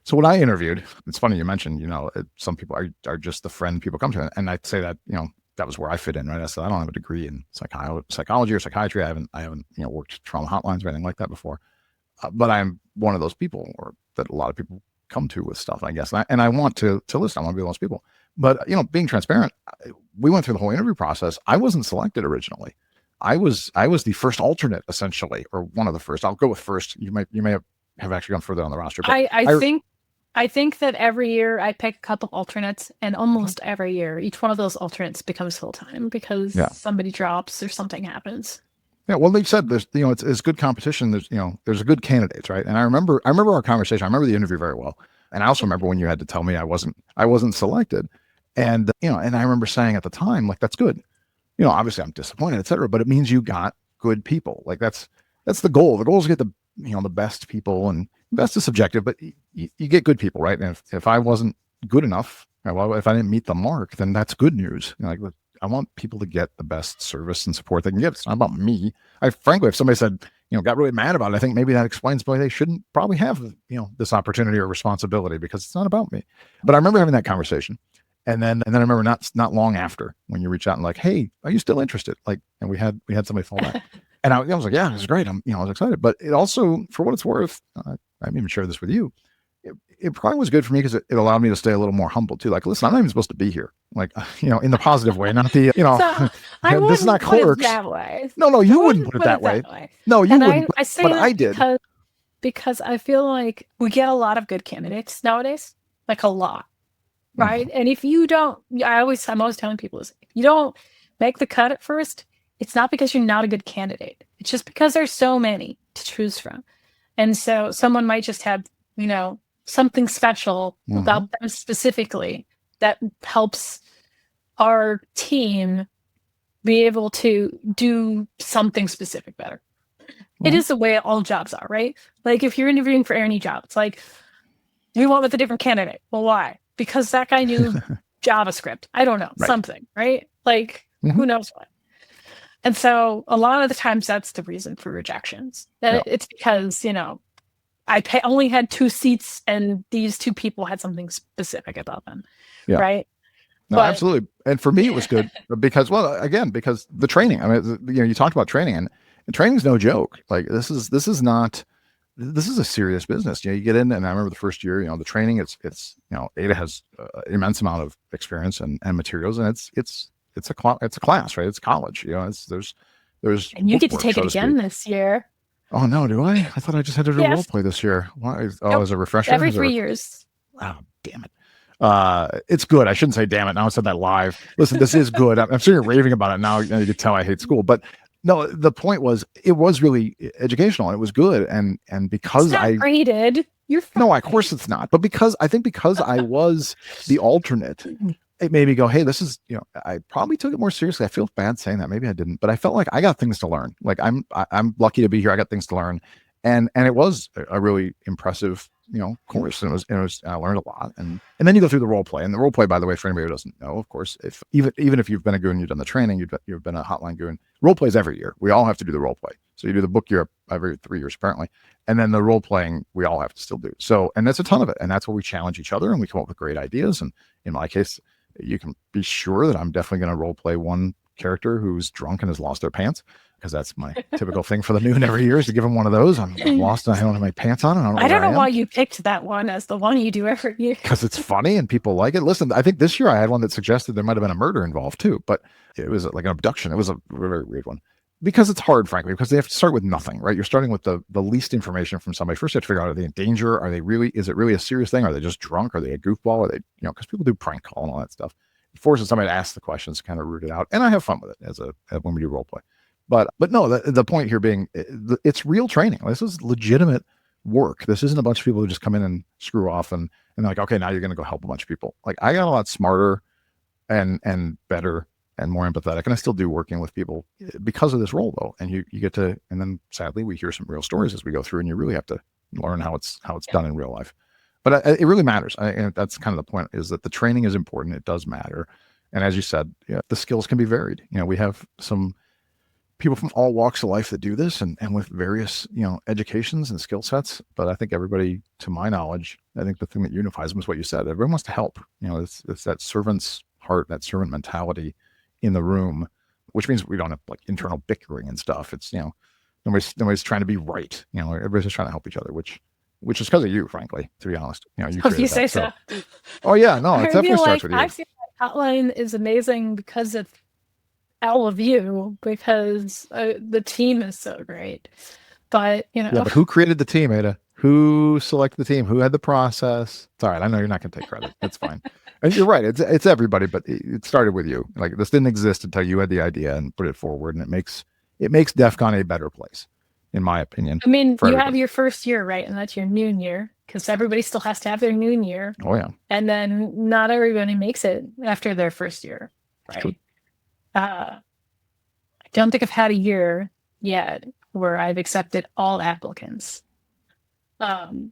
so when I interviewed, it's funny you mentioned, you know, some people are just the friend people come to. And I'd say that, you know, that was where I fit in, right? I said, I don't have a degree in psychology or psychiatry. I haven't, you know, worked trauma hotlines or anything like that before. But I'm one of those people, or that a lot of people come to with stuff, I guess. And I want to listen. I want to be one of those people. But, you know, being transparent, we went through the whole interview process. I wasn't selected originally. I was the first alternate, essentially, or one of the first. I'll go with first. You may have actually gone further on the roster. But I think that every year I pick a couple alternates, and almost every year each one of those alternates becomes full time because somebody drops or something happens. Yeah, well, they said there's, you know, it's good competition. There's a good candidates, right? And I remember our conversation. I remember the interview very well, and I also remember when you had to tell me I wasn't selected, and you know, and I remember saying at the time, like, that's good. You know, obviously I'm disappointed, etc. But it means you got good people. Like that's the goal. The goal is to get the best people, and best is subjective, but you get good people, right? And if I wasn't good enough, well, if I didn't meet the mark, then that's good news. You know, like, I want people to get the best service and support they can get. It's not about me. Frankly, if somebody said, you know, got really mad about it, I think maybe that explains why they shouldn't probably have, you know, this opportunity or responsibility, because it's not about me. But I remember having that conversation. And then I remember not long after, when you reach out and like, hey, are you still interested? Like, and we had somebody fall back. And I was like, yeah, it was great. I was excited. But it also, for what it's worth, I haven't even shared this with you. It probably was good for me because it allowed me to stay a little more humble too. Like, listen, I'm not even supposed to be here. Like, you know, in the positive way, not the, you know, so this is not clerks. That way. No, you wouldn't put it that way. No, you wouldn't. I say but that I did. Because I feel like we get a lot of good candidates nowadays, like a lot, right? And if you don't, I'm always telling people this: if you don't make the cut at first, it's not because you're not a good candidate. It's just because there's so many to choose from. And so someone might just have, something special about them specifically that helps our team be able to do something specific better. It is the way all jobs are, right? Like if you're interviewing for any job, it's like, you went with a different candidate. Well, why? Because that guy knew JavaScript. I don't know, something, right? Like, who knows what? And so a lot of the times that's the reason for rejections. It's because, I only had 2 seats and these 2 people had something specific about them, right? No, absolutely. And for me, it was good because, because the training, I mean, you talked about training and training's no joke. Like this is a serious business. You get in, and I remember the first year, the training, it's Ada has immense amount of experience and materials, and it's a class, right? It's college, there's and you get to take it again this year. Oh no, do I? I thought I just had to do role play this year. Why? As a refresher? Every 3 years. Oh, damn it. It's good. I shouldn't say damn it. Now I said that live. Listen, this is good. I'm sure you're raving about it now. You can tell I hate school, but no, the point was it was really educational and it was good. And because it's not graded, you're fine. No, of course it's not. But because I was the alternate, it made me go, hey, this is, I probably took it more seriously. I feel bad saying that. Maybe I didn't, but I felt like I got things to learn. Like I'm lucky to be here. I got things to learn. And it was a really impressive, course. And it was, I learned a lot. And then you go through the role play. And the role play, by the way, for anybody who doesn't know, of course, if even if you've been a goon, you've done the training, you've been a hotline goon, role plays every year. We all have to do the role play. So you do the book year every 3 years, apparently. And then the role playing, we all have to still do. So, and that's a ton of it. And that's where we challenge each other and we come up with great ideas. And in my case, you can be sure that I'm definitely going to role play one character who's drunk and has lost their pants, because that's my typical thing for the noon every year is to give them one of those. I'm lost and I don't have my pants on. And I don't know why you picked that one as the one you do every year. Because it's funny and people like it. Listen, I think this year I had one that suggested there might have been a murder involved too, but it was like an abduction. It was a very weird one. Because it's hard, frankly, because they have to start with nothing, right? You're starting with the least information from somebody. First, you have to figure out, are they in danger? Is it really a serious thing? Are they just drunk? Are they a goofball? Are they, because people do prank call and all that stuff. It forces somebody to ask the questions, kind of root it out. And I have fun with it when we do role play. But no, the point here being, it's real training. This is legitimate work. This isn't a bunch of people who just come in and screw off and they're like, okay, now you're going to go help a bunch of people. Like I got a lot smarter and better and more empathetic. And I still do working with people because of this role though. And you get to, and then sadly we hear some real stories as we go through, and you really have to learn how it's done in real life. But it really matters. And that's kind of the point, is that the training is important. It does matter. And as you said, the skills can be varied. We have some people from all walks of life that do this and with various, educations and skill sets. But I think everybody, to my knowledge, I think the thing that unifies them is what you said. Everyone wants to help. It's that servant's heart, that servant mentality in the room, which means we don't have like internal bickering and stuff. It's, nobody's trying to be right. Everybody's just trying to help each other, which is because of you, frankly, to be honest. If you say so. Oh yeah, no, it definitely starts with you. I feel like Hotline is amazing because of all of you, because the team is so great. But but who created the team, Ada? Who selected the team? Who had the process? It's all right. I know you're not going to take credit. It's fine. And you're right. It's everybody, but it started with you. Like this didn't exist until you had the idea and put it forward, and it makes DEF CON a better place, in my opinion. I mean, you have your first year, right? And that's your noon year, because everybody still has to have their noon year. Oh yeah. And then not everybody makes it after their first year, right? I don't think I've had a year yet where I've accepted all applicants. And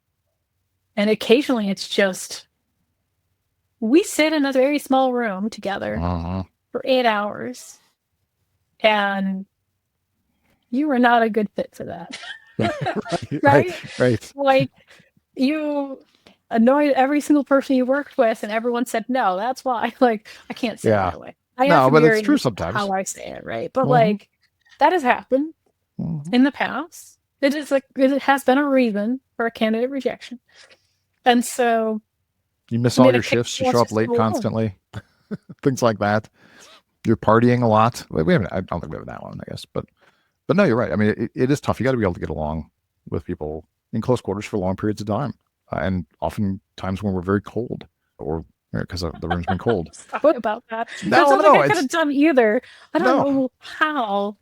occasionally it's just, we sit in a very small room together for 8 hours, and you are not a good fit for that. right? Like, you annoyed every single person you worked with, and everyone said no. That's why. Like, I can't say it that way. But it's true sometimes. How I say it, right? But like, that has happened in the past. It has been a reason for a candidate rejection, and so you miss all your shifts. You show up late constantly, things like that. You're partying a lot. We haven't. I don't think we have that one, I guess, but no, you're right. I mean, it is tough. You got to be able to get along with people in close quarters for long periods of time, and often times when we're very cold, or because the room's been cold. Sorry about that. That's something I could have done either. I don't know how.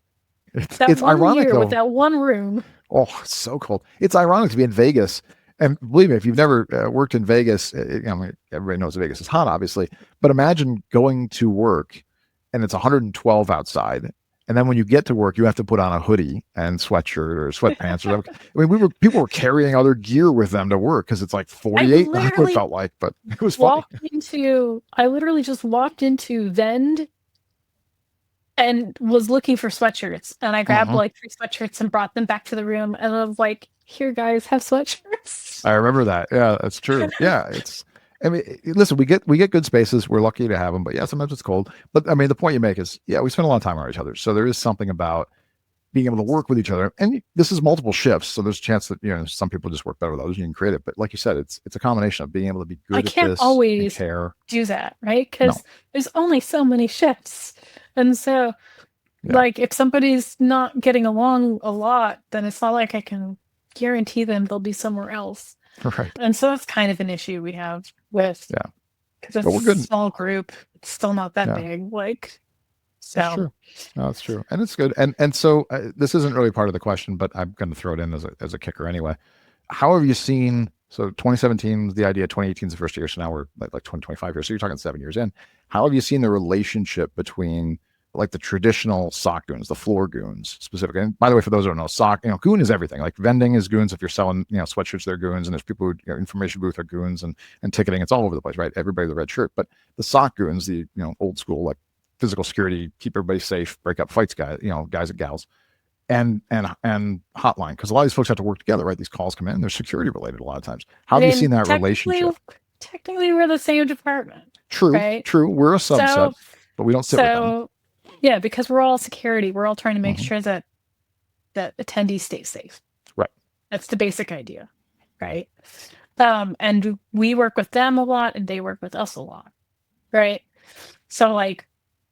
It's ironic year though. With that one room. Oh, it's so cold. It's ironic to be in Vegas. And believe me, if you've never worked in Vegas, I mean, everybody knows Vegas is hot, obviously. But imagine going to work and it's 112 outside. And then when you get to work, you have to put on a hoodie and sweatshirt or sweatpants. Or I mean, people were carrying other gear with them to work because it's like 48. That's what it felt like, but it was funny. I literally just walked into Vend and was looking for sweatshirts, and I grabbed like 3 sweatshirts and brought them back to the room, and I was like, "Here, guys, have sweatshirts." I remember that. Yeah, that's true. Yeah, I mean, listen, we get good spaces. We're lucky to have them, but yeah, sometimes it's cold. But I mean, the point you make is, yeah, we spend a lot of time around each other, so there is something about being able to work with each other. And this is multiple shifts, so there's a chance that some people just work better with others. You can create it, but like you said, it's a combination of being able to be good I at can't this always and care. do that, right? Because there's only so many shifts, and so like if somebody's not getting along a lot, then it's not like I can guarantee them they'll be somewhere else. Right. And so that's kind of an issue we have with because But we're it's good. a small group. It's still not that big. Like, so That's true. No, that's true, and it's good. And so this isn't really part of the question, but I'm going to throw it in as a kicker anyway. How have you seen? So 2017 was the idea. 2018 is the first year. So now we're like 2025 years. So you're talking 7 years in. How have you seen the relationship between like the traditional sock goons, the floor goons specifically? And by the way, for those who don't know, sock, goon is everything. Like vending is goons. If you're selling, sweatshirts, they're goons. And there's people who, information booth are goons, and ticketing. It's all over the place, right? Everybody with the red shirt. But the sock goons, the old school, like physical security, keep everybody safe, break up fights, guys and gals, and hotline, because a lot of these folks have to work together, right? These calls come in, they're security related a lot of times. How have you seen that relationship? Technically, we're the same department. True, right? True. We're a subset, but we don't sit with them. Yeah, because we're all security. We're all trying to make sure that attendees stay safe. Right. That's the basic idea, right? And we work with them a lot, and they work with us a lot, right? So like,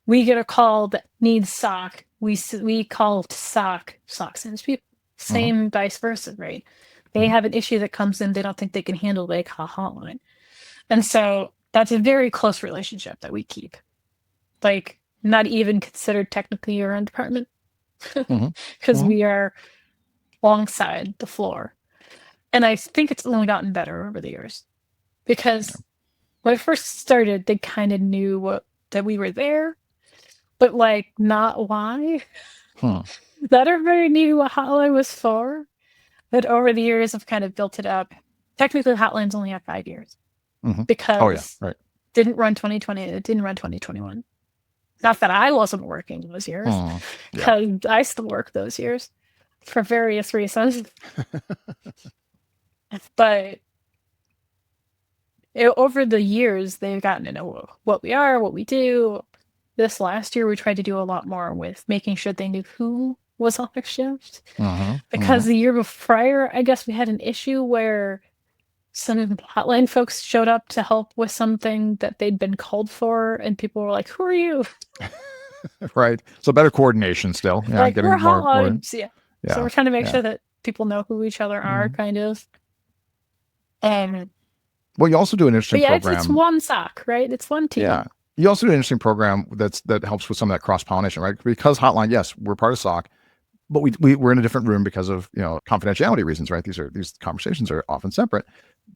we get a call that needs sock. We call to sock sends people. Same vice versa, right? They have an issue that comes in, they don't think they can handle, they call hotline. And so that's a very close relationship that we keep. Like, not even considered technically our own department, because we are alongside the floor. And I think it's only gotten better over the years, because when I first started, they kind of knew that we were there, but like not why. Not everybody knew what hotline was for. But over the years, I've kind of built it up. Technically, hotlines only have 5 years, because didn't run 2020, it didn't run 2021. Not that I wasn't working those years, because I still work those years for various reasons. But over the years, they've gotten to know what we are, what we do. This last year, we tried to do a lot more with making sure they knew who was on their shift. Because the year prior, I guess we had an issue where some hotline folks showed up to help with something that they'd been called for, and people were like, "Who are you?" Right. So better coordination still. Yeah, like, we're hotlines. Yeah. So we're trying to make sure that people know who each other are, kind of. And well, you also do an interesting program. It's one sock, right? It's one team. Yeah. You also do an interesting program that helps with some of that cross pollination, right? Because hotline, yes, we're part of SOC, but we're in a different room because of confidentiality reasons, right? These conversations are often separate,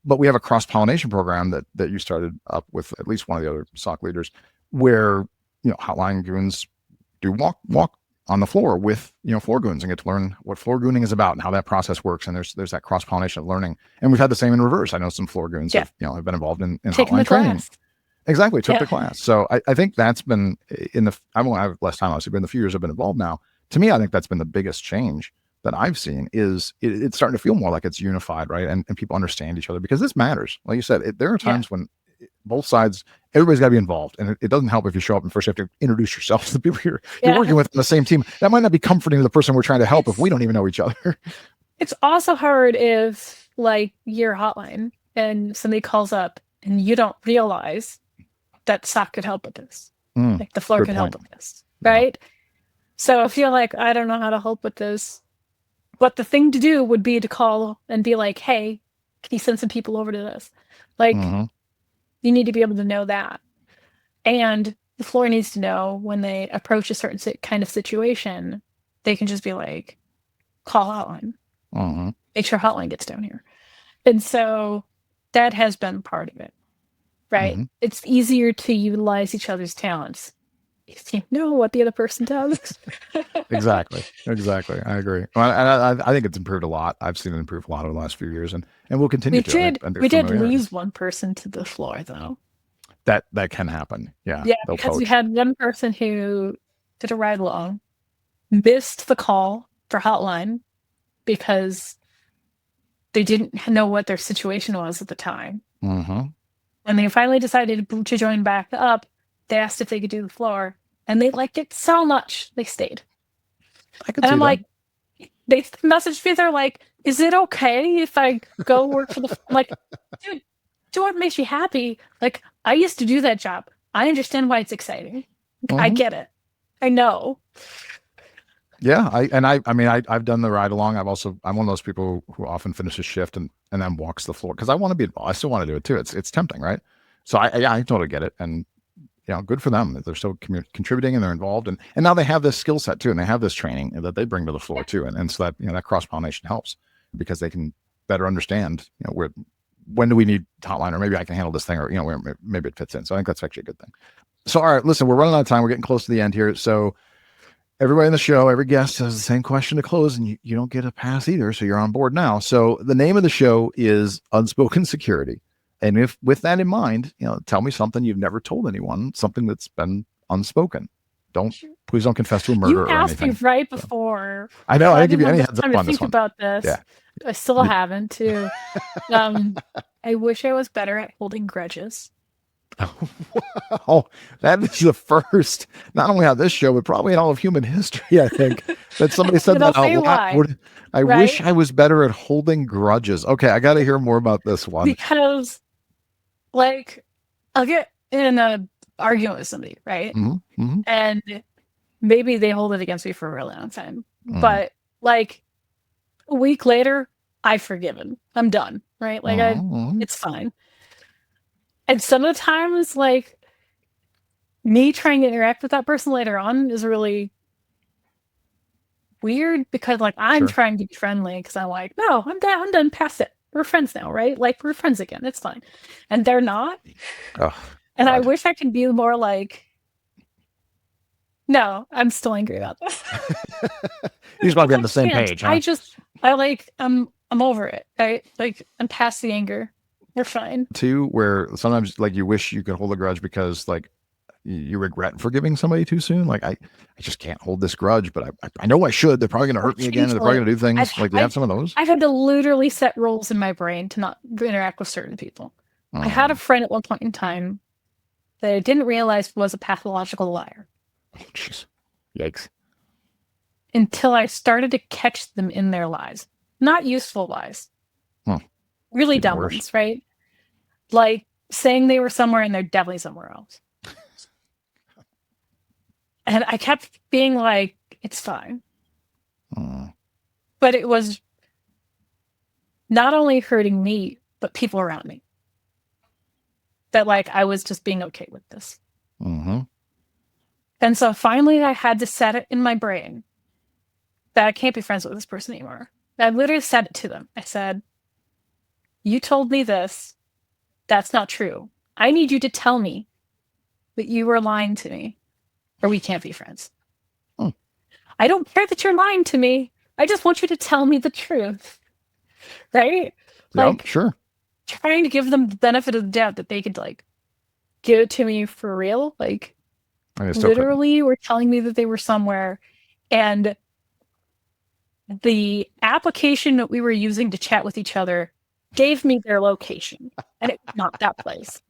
but we have a cross pollination program that you started up with at least one of the other SOC leaders, where hotline goons do walk on the floor with floor goons and get to learn what floor gooning is about and how that process works. And there's that cross pollination of learning, and we've had the same in reverse. I know some floor goons have been involved in hotline training. Class. Exactly, took the class. So I think that's been I won't have less time, obviously, but in the few years I've been involved now, to me, I think that's been the biggest change that I've seen. Is it's starting to feel more like it's unified, right? And people understand each other, because this matters. Like you said, there are times when both sides, everybody's got to be involved, and it doesn't help if you show up and first you have to introduce yourself to the people you're working with on the same team. That might not be comforting to the person we're trying to help if we don't even know each other. It's also hard if, like, you're hotline and somebody calls up and you don't realize that SOC could help with this. Like, the floor could help with this, right? So if you're like, I don't know how to help with this, but the thing to do would be to call and be like, hey, can you send some people over to this? Like, you need to be able to know that. And the floor needs to know when they approach a certain kind of situation, they can just be like, call hotline. Make sure Hotline gets down here. And so that has been part of it, right? It's easier to utilize each other's talents if you know what the other person does. Exactly. I agree. Well, I think it's improved a lot. I've seen it improve a lot over the last few years, and we'll continue to. We did lose one person to the floor, though. That can happen. Yeah. Yeah, because we had one person who did a ride along, missed the call for Hotline because they didn't know what their situation was at the time. When they finally decided to join back up, they asked if they could do the floor, and they liked it so much they stayed. And I'm like, they messaged me. They're like, "Is it okay if I go work for the?" I'm like, dude, do what makes you happy. Like, I used to do that job. I understand why it's exciting. I get it. I know. Yeah, I've done the ride along. I'm one of those people who often finishes shift and then walks the floor because I want to be involved. I still want to do it too. It's tempting, right? So I totally get it, and good for them that they're still contributing and they're involved, and now they have this skill set too, and they have this training that they bring to the floor too, and so that that cross pollination helps because they can better understand when do we need Hotline, or maybe I can handle this thing, or where maybe it fits in. So I think that's actually a good thing. So all right, listen, we're running out of time. We're getting close to the end here, so. Everybody in the show, every guest has the same question to close, and you don't get a pass either, so you're on board now. So the name of the show is Unspoken Security. And if with that in mind, tell me something you've never told anyone, something that's been unspoken. Please don't confess to a murder or anything. You asked me right before. I know, I didn't give you any heads up on this one. About this. Yeah. I still haven't too. I wish I was better at holding grudges. Oh, that is the first, not only on this show, but probably in all of human history, I think, that somebody said that out loud. I wish I was better at holding grudges. Okay, I got to hear more about this one. Because, I'll get in an argument with somebody, right? And maybe they hold it against me for a really long time. But, a week later, I've forgiven. I'm done, right? It's fine. And some of the times, me trying to interact with that person later on is really weird because, I'm trying to be friendly because I'm like, no, I'm done past it. We're friends now, right? We're friends again. It's fine. And they're not. Oh, and God. I wish I could be more no, I'm still angry about this. You just want to be on the same page, huh? I'm over it. I'm past the anger. You're fine. Too, where sometimes you wish you could hold a grudge because you regret forgiving somebody too soon. I just can't hold this grudge, but I know I should. They're probably going to hurt me again. And they're probably going to do things. Do you have some of those? I've had to literally set rules in my brain to not interact with certain people. I had a friend at one point in time that I didn't realize was a pathological liar. Oh, jeez. Yikes. Until I started to catch them in their lies. Not useful lies. Really dumb ones, right? Saying they were somewhere and they're definitely somewhere else. And I kept being like, it's fine. But it was not only hurting me, but people around me. That I was just being okay with this. And so finally I had to set it in my brain that I can't be friends with this person anymore. I literally said it to them. I said, you told me this. That's not true. I need you to tell me that you were lying to me or we can't be friends. I don't care that you're lying to me. I just want you to tell me the truth. Right? Sure. Trying to give them the benefit of the doubt that they could give it to me for real. Literally were telling me that they were somewhere, and the application that we were using to chat with each other gave me their location, and it's not that place.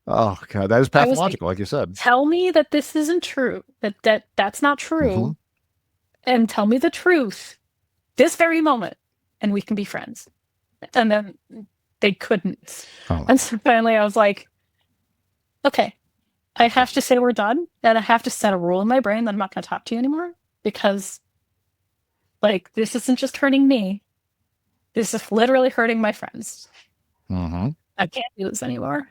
Oh God, that is pathological, like you said. Tell me that this isn't true. That's not true, and tell me the truth this very moment, and we can be friends. And then they couldn't, and so finally I was like, okay, I have to say we're done, and I have to set a rule in my brain that I'm not going to talk to you anymore because, this isn't just hurting me. This is literally hurting my friends. I can't do this anymore.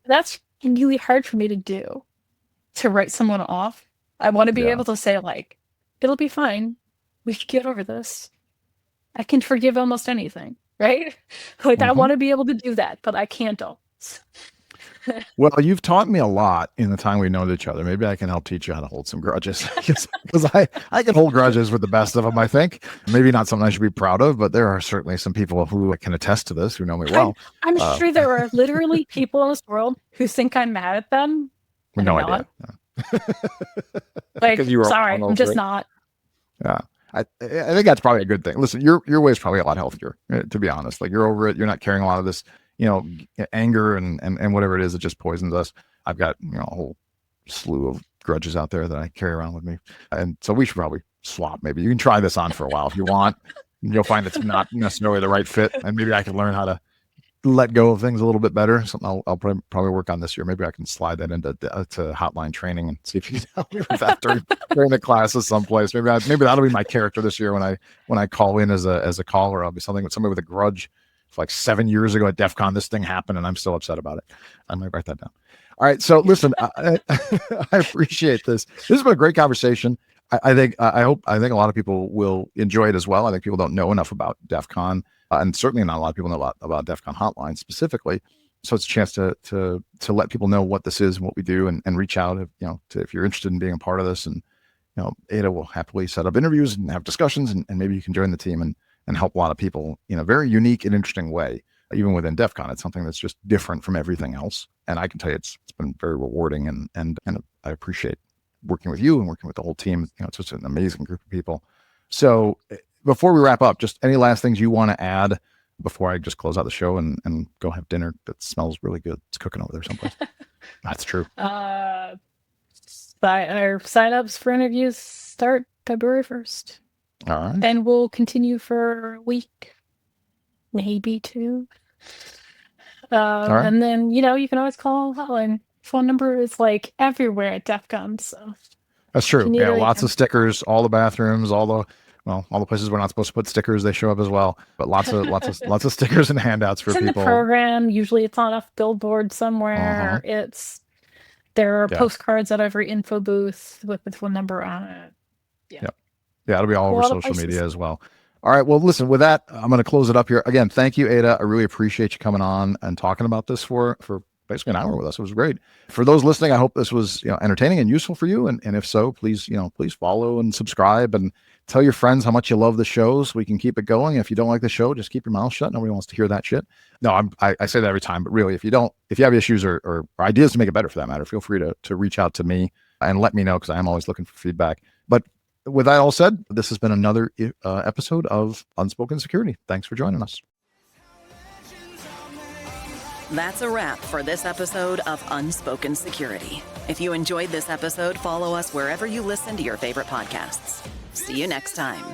That's really hard for me to do, to write someone off. I want to be able to say, it'll be fine. We should get over this. I can forgive almost anything, right? Like I want to be able to do that, but I can't always. Well, you've taught me a lot in the time we've known each other. Maybe I can help teach you how to hold some grudges, because I can hold grudges with the best of them, I think. Maybe not something I should be proud of, but there are certainly some people who can attest to this, who know me well. I'm sure there are literally people in this world who think I'm mad at them. With no idea. Like, sorry, I'm just not. Yeah. I think that's probably a good thing. Listen, your way is probably a lot healthier, to be honest. Like, you're over it. You're not carrying a lot of this, anger and whatever it is that just poisons us. I've got, a whole slew of grudges out there that I carry around with me. And so we should probably swap. Maybe you can try this on for a while if you want. You'll find it's not necessarily the right fit. And maybe I can learn how to let go of things a little bit better. Something I'll probably work on this year. Maybe I can slide that into to hotline training and see if you can help me with that during the classes someplace. Maybe that'll be my character this year when I call in as a caller. I'll be somebody with a grudge. It's like 7 years ago at DEF CON, this thing happened and I'm still upset about it. I might write that down. All right. So listen, I appreciate this. This has been a great conversation. I think a lot of people will enjoy it as well. I think people don't know enough about DEF CON. And certainly not a lot of people know a lot about DEF CON Hotline specifically. So it's a chance to let people know what this is and what we do, and reach out if you're interested in being a part of this. And Ada will happily set up interviews and have discussions, and maybe you can join the team and help a lot of people in a very unique and interesting way. Even within DEF CON, it's something that's just different from everything else. And I can tell you it's been very rewarding, and I appreciate working with you and working with the whole team. It's just an amazing group of people. So before we wrap up, just any last things you want to add before I just close out the show and go have dinner that smells really good? It's cooking over there someplace. That's true. Our signups for interviews start February 1st. All right. And we'll continue for a week, maybe two. Right. And then, you can always call hotline. Phone number is like everywhere at DEF CON. So that's true. Yeah, lots of stickers, all the bathrooms, all the places we're not supposed to put stickers, they show up as well. But lots of stickers and handouts for people. It's in the program. Usually it's on a billboard somewhere. There are postcards at every info booth with the phone number on it. Yeah, it'll be all over social media as well. All right. Well, listen, with that, I'm going to close it up here. Again, thank you, Ada. I really appreciate you coming on and talking about this for basically an hour with us. It was great. For those listening, I hope this was entertaining and useful for you. And if so, please follow and subscribe and tell your friends how much you love the show so we can keep it going. If you don't like the show, just keep your mouth shut. Nobody wants to hear that shit. No, I say that every time, but really, if you have issues or ideas to make it better for that matter, feel free to reach out to me and let me know, because I am always looking for feedback. But with that all said, this has been another episode of Unspoken Security. Thanks for joining us. That's a wrap for this episode of Unspoken Security. If you enjoyed this episode, follow us wherever you listen to your favorite podcasts. See you next time.